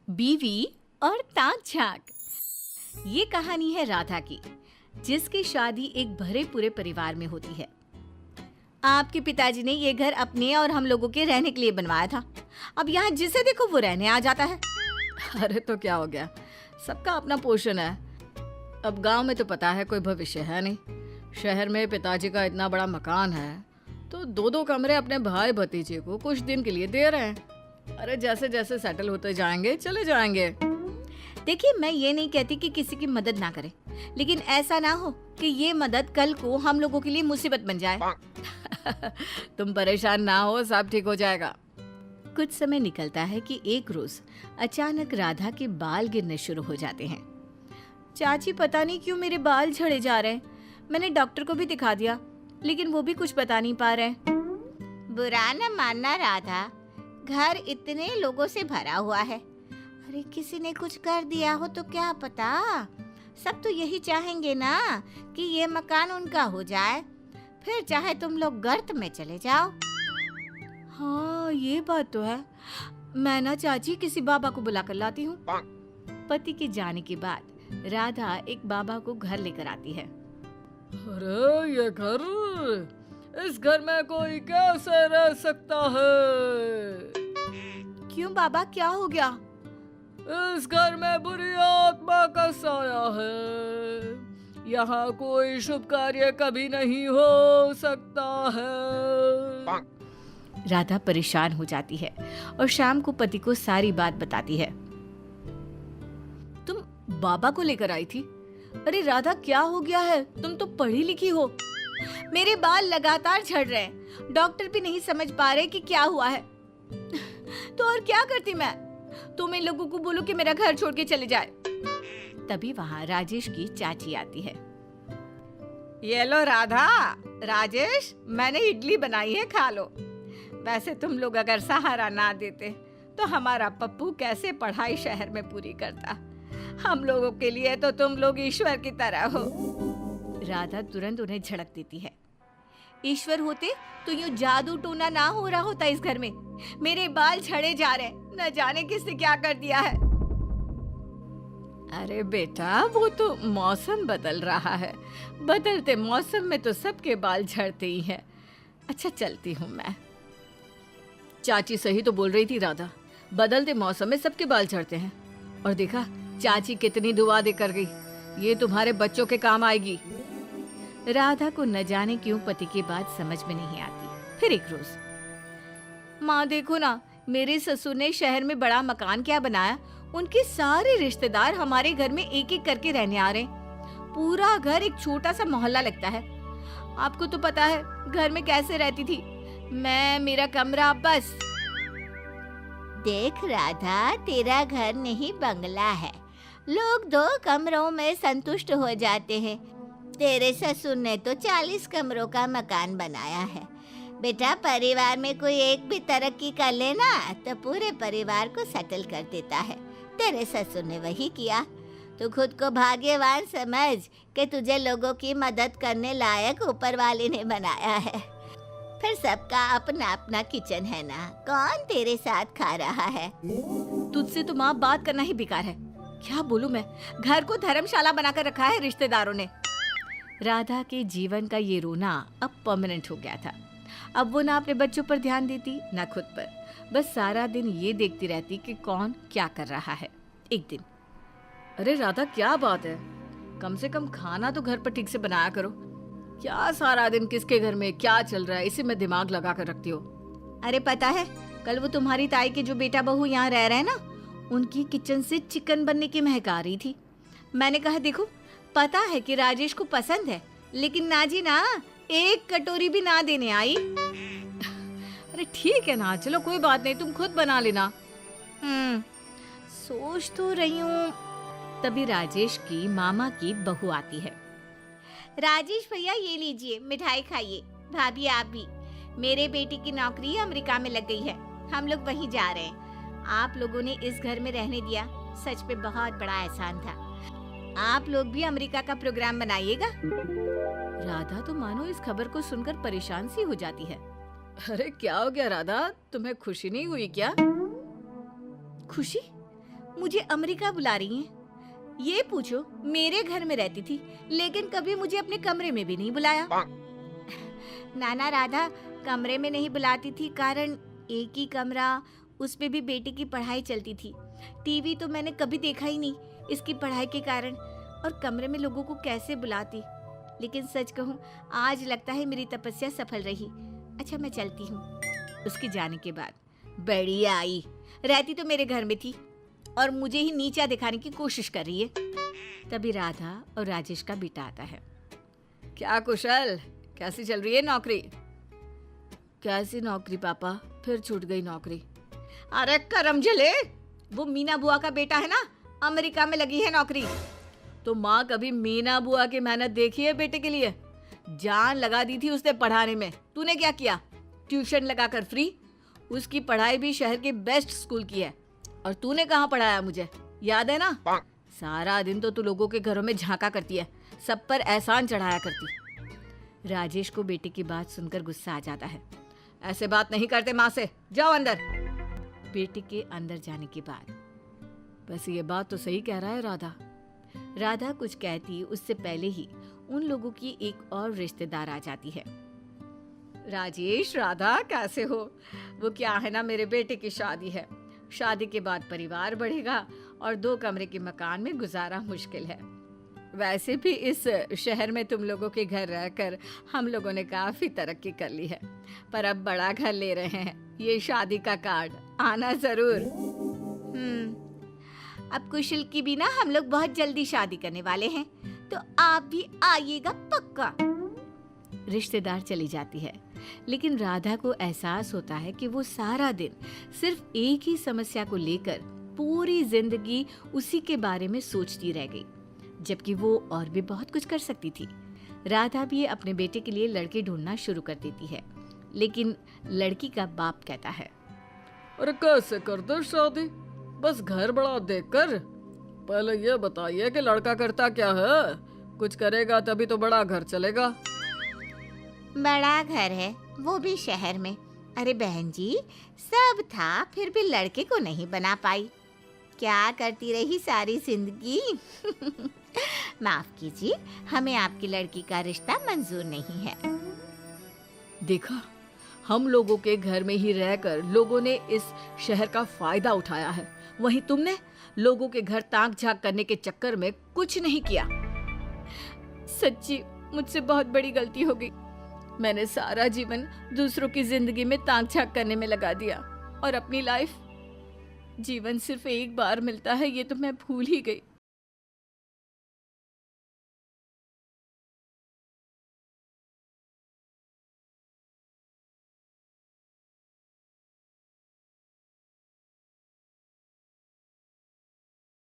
बीवी और ताक झांक। ये कहानी है राधा की, जिसकी शादी एक भरे पूरे परिवार में होती है। आपके पिताजी ने ये घर अपने और हम लोगों के रहने के लिए बनवाया था। अब यहाँ जिसे देखो वो रहने आ जाता है। अरे तो क्या हो गया, सबका अपना पोर्शन है। अब गांव में तो पता है कोई भविष्य है नहीं। शहर में पिताजी का इतना बड़ा मकान है तो दो दो कमरे अपने भाई भतीजे को कुछ दिन के लिए दे रहे हैं। अरे जैसे जैसे सेटल होते जाएंगे चले जाएंगे। देखिए, मैं ये नहीं कहती कि किसी की मदद ना करें, लेकिन ऐसा ना हो कि ये मदद कल को हम लोगों के लिए मुसीबत बन जाए। तुम परेशान ना हो, सब ठीक हो जाएगा। कुछ समय निकलता है कि एक रोज अचानक राधा के बाल गिरने शुरू हो जाते हैं। चाची, पता नहीं क्यों मेरे बाल झड़े जा रहे हैं। मैंने डॉक्टर को भी दिखा दिया, लेकिन वो भी कुछ बता नहीं पा रहे। बुरा न मानना राधा, घर इतने लोगों से भरा हुआ है। अरे किसी ने कुछ कर दिया हो तो क्या पता। सब तो यही चाहेंगे ना कि ये मकान उनका हो जाए, फिर चाहे तुम लोग गर्त में चले जाओ। हाँ, ये बात तो है। मैं ना चाची किसी बाबा को बुला कर लाती हूँ। पति के जाने के बाद राधा एक बाबा को घर लेकर आती है। अरे ये घर, इस घर में कोई कैसे रह सकता है? क्यों बाबा, क्या हो गया? इस घर में बुरी आत्मा का साया है। यहाँ कोई शुभ कार्य कभी नहीं हो सकता है। राधा परेशान हो जाती है और शाम को पति को सारी बात बताती है। तुम बाबा को लेकर आई थी? अरे राधा, क्या हो गया है? तुम तो पढ़ी लिखी हो। मेरे बाल लगातार झड़ रहे हैं, डॉक्टर भी नहीं समझ पा रहे कि क्या हुआ है। तो और क्या करती मैं? तुम इन लोगों को बोलो कि मेरा घर छोड़ के चले जाए। तभी वहाँ राजेश की चाची आती है। ये लो राधा, राजेश, मैंने इडली बनाई है, खा लो। वैसे तुम लोग अगर सहारा ना देते तो हमारा पप्पू कैसे पढ़ाई शहर में पूरी करता। हम लोगों के लिए तो तुम लोग ईश्वर की तरह हो। राधा तुरंत उन्हें झड़क देती है। ईश्वर होते तो यूं जादू टोना ना हो रहा होता इस घर में। मेरे बाल झड़े जा रहे, न जाने किसने क्या कर दिया है। अरे बेटा, वो तो मौसम बदल रहा है। बदलते मौसम में तो सबके बाल झड़ते ही हैं। अच्छा, चलती हूँ मैं। चाची सही तो बोल रही थी राधा, बदलते मौसम में सबके बाल झड़ते हैं। और देखा चाची कितनी दुआ देकर गई, ये तुम्हारे बच्चों के काम आएगी। राधा को न जाने क्यों पति की बात समझ में नहीं आती। फिर एक रोज, माँ देखो ना, मेरे ससुर ने शहर में बड़ा मकान क्या बनाया। उनके सारे रिश्तेदार हमारे घर में एक एक करके रहने आ रहे हैं। पूरा घर एक छोटा सा मोहल्ला लगता है। आपको तो पता है घर में कैसे रहती थी मैं, मेरा कमरा बस। देख राधा, तेरा घर नहीं बंगला है। लोग 2 कमरों में संतुष्ट हो जाते हैं। तेरे ससुर ने तो 40 कमरों का मकान बनाया है। बेटा, परिवार में कोई एक भी तरक्की कर लेना तो पूरे परिवार को सेटल कर देता है। तेरे ससुर ने वही किया। तू खुद को भाग्यवान समझ कि तुझे लोगों की मदद करने लायक ऊपर वाले ने बनाया है। फिर सबका अपना अपना किचन है ना, कौन तेरे साथ खा रहा है? तुझसे तो माँ बात करना ही बेकार है। क्या बोलूं मैं, घर को धर्मशाला बनाकर रखा है रिश्तेदारों ने। राधा के जीवन का ये रोना अब परमानेंट हो गया था। अब वो ना अपने बच्चों पर ध्यान देती ना खुद पर, बस सारा दिन ये देखती रहती कि कौन क्या कर रहा है। एक दिन, अरे राधा, क्या बात है? कम से कम खाना तो घर पर ठीक से बनाया करो। क्या सारा दिन किसके घर में क्या चल रहा है, इसी में दिमाग लगा कर रखती हो। अरे पता है, कल वो तुम्हारी ताई के जो बेटा बहू यहाँ रह रहे हैं ना, उनकी किचन से चिकन बनने की महक आ रही थी। मैंने कहा देखो, पता है कि राजेश को पसंद है, लेकिन ना जी ना, एक कटोरी भी ना देने आई। अरे ठीक है ना, चलो कोई बात नहीं, तुम खुद बना लेना। सोच तो रही हूँ। तभी राजेश की मामा की बहू आती है। राजेश भैया, ये लीजिए, मिठाई खाइए। भाभी आप भी। मेरे बेटी की नौकरी अमेरिका में लग गई है, हम लोग वहीं जा रहे हैं। आप लोगों ने इस घर में रहने दिया, सच में बहुत बड़ा एहसान था। आप लोग भी अमेरिका का प्रोग्राम बनाइएगा। राधा तो मानो इस खबर को सुनकर परेशान सी हो जाती है। अरे क्या हो गया राधा, तुम्हें खुशी नहीं हुई क्या? खुशी? मुझे अमेरिका बुला रही हैं। ये पूछो, मेरे घर में रहती थी लेकिन कभी मुझे अपने कमरे में भी नहीं बुलाया। नाना राधा कमरे में नहीं बुलाती थी कारण एक ही कमरा, उस पे भी बेटी की पढ़ाई चलती थी। टीवी तो मैंने कभी देखा ही नहीं इसकी पढ़ाई के कारण, और कमरे में लोगों को कैसे बुलाती। लेकिन सच कहूँ आज लगता है मेरी तपस्या सफल रही। अच्छा मैं चलती हूँ। उसके जाने के बाद बढ़िया आई, रहती तो मेरे घर में थी और मुझे ही नीचा दिखाने की कोशिश कर रही है। तभी राधा और राजेश का बेटा आता है। क्या कुशल, कैसी चल रही है नौकरी? कैसी नौकरी पापा, फिर छूट गई नौकरी। अरे करम जले, वो मीना बुआ का बेटा है ना, अमेरिका में लगी है नौकरी। तो माँ कभी मीना बुआ की मेहनत देखी है बेटे के लिए? जान लगा दी थी उसने पढ़ाने में, तूने क्या किया? ट्यूशन लगाकर फ्री। उसकी पढ़ाई भी शहर के बेस्ट स्कूल की है, और तूने कहाँ पढ़ाया मुझे, याद है ना? सारा दिन तो तू लोगों के घरों में झांका करती है, सब पर एहसान चढ़ाया करती। राजेश को बेटे की बात सुनकर गुस्सा आ जाता है। ऐसे बात नहीं करते माँ से, जाओ अंदर। बेटे के अंदर जाने के बाद, बस ये बात तो सही कह रहा है राधा। राधा कुछ कहती उससे पहले ही उन लोगों की एक और रिश्तेदार आ जाती है। राजेश, राधा कैसे हो? वो क्या है ना, मेरे बेटे की शादी है। शादी के बाद परिवार बढ़ेगा और 2 कमरे के मकान में गुजारा मुश्किल है। वैसे भी इस शहर में तुम लोगों के घर रहकर हम लोगों ने काफी तरक्की कर ली है, पर अब बड़ा घर ले रहे हैं। ये शादी का कार्ड, आना जरूर। अब कुशल की भी ना हम लोग बहुत जल्दी शादी करने वाले हैं, तो आप भी आइएगा पक्का। रिश्तेदार चली जाती है, लेकिन राधा को एहसास होता है कि वो सारा दिन सिर्फ एक ही समस्या को लेकर पूरी जिंदगी उसी के बारे में सोचती रह गई, जबकि वो और भी बहुत कुछ कर सकती थी। राधा भी अपने बेटे के लिए लड़के ढूंढना शुरू कर देती है, लेकिन लड़की का बाप कहता है, अरे कैसे कर दो शादी, बस घर बड़ा देखकर। पहले ये बताइए कि लड़का करता क्या है, कुछ करेगा तभी तो बड़ा घर चलेगा। बड़ा घर है, वो भी शहर में। अरे बहन जी, सब था फिर भी लड़के को नहीं बना पाई। क्या करती रही सारी जिंदगी। माफ कीजिए, हमें आपकी लड़की का रिश्ता मंजूर नहीं है। देखा, हम लोगों के घर में ही रहकर लोगों ने इस शहर का फायदा उठाया है, वहीं तुमने लोगों के घर ताक झांक करने के चक्कर में कुछ नहीं किया। सच्ची मुझसे बहुत बड़ी गलती हो गई। मैंने सारा जीवन दूसरों की जिंदगी में ताक झांक करने में लगा दिया, और अपनी लाइफ, जीवन सिर्फ एक बार मिलता है ये तो मैं भूल ही गई।